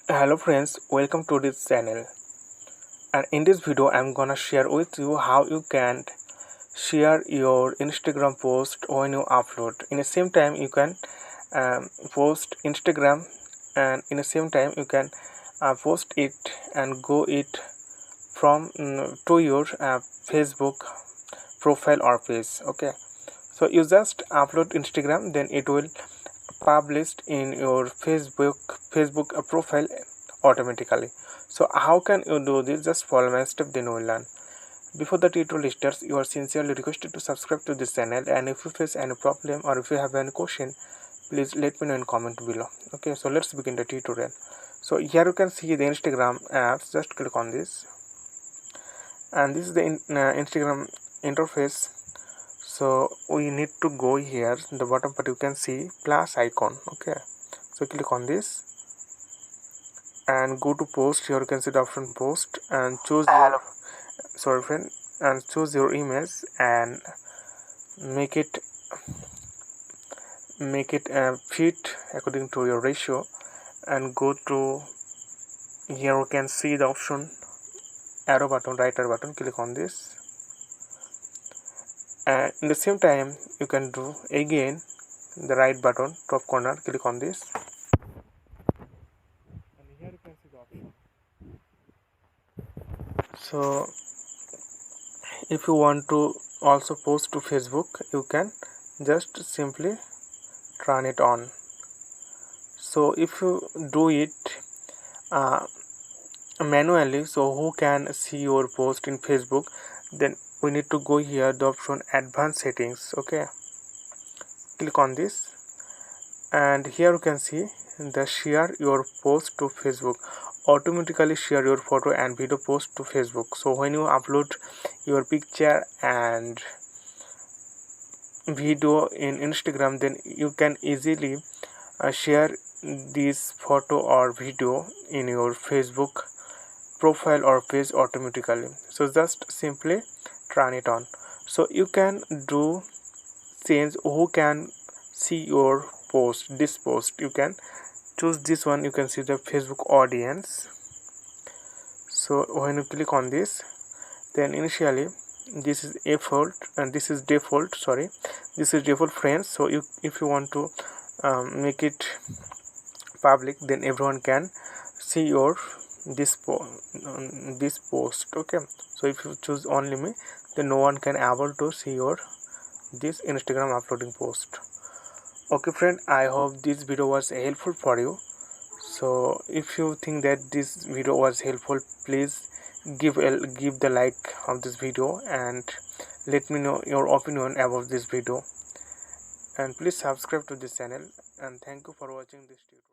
Hello friends, welcome to this channel, and in this video I'm gonna share with you how you can share your Instagram post when you upload. In the same time you can post Instagram, and in the same time you can post it and go it from to your Facebook profile or page. Okay, so you just upload Instagram, then it will published in your Facebook profile automatically. So how can you do this? Just follow my step, then we'll learn. Before the tutorial starts, you are sincerely requested to subscribe to this channel, and if you face any problem or if you have any question, please let me know in comment below. Okay, so let's begin the tutorial. So here you can see the Instagram apps. Just click on this, and this is the Instagram interface. So we need to go here in the bottom part, you can see plus icon. Okay, so click on this and go to post. Here you can see the option post and choose your sorry friend and choose your image and make it fit according to your ratio, and go to here you can see the option arrow button, right arrow button. Click on this, and in the same time you can do again the right button top corner. Click on this, and here you can see the option. So if you want to also post to Facebook, you can just simply turn it on. So if you do it uh, manually, so who can see your post in Facebook, then we need to go here the option advanced settings. Okay, click on this, and here you can see the share your post to Facebook, automatically share your photo and video post to Facebook. So when you upload your picture and video in Instagram, then you can easily share this photo or video in your Facebook profile or page automatically. So just simply turn it on. So you can do change who can see your post. This post you can choose this one. You can see the Facebook audience. So when you click on this, then initially this is default and this is default, sorry, this is default friends. So you, if you want to make it public, then everyone can see your this post. Okay, so if you choose only me, then no one can able to see your this Instagram uploading post. Okay friend, I hope this video was helpful for you. So if you think that this video was helpful, please give the like of this video and let me know your opinion about this video, and please subscribe to this channel, and thank you for watching this tutorial.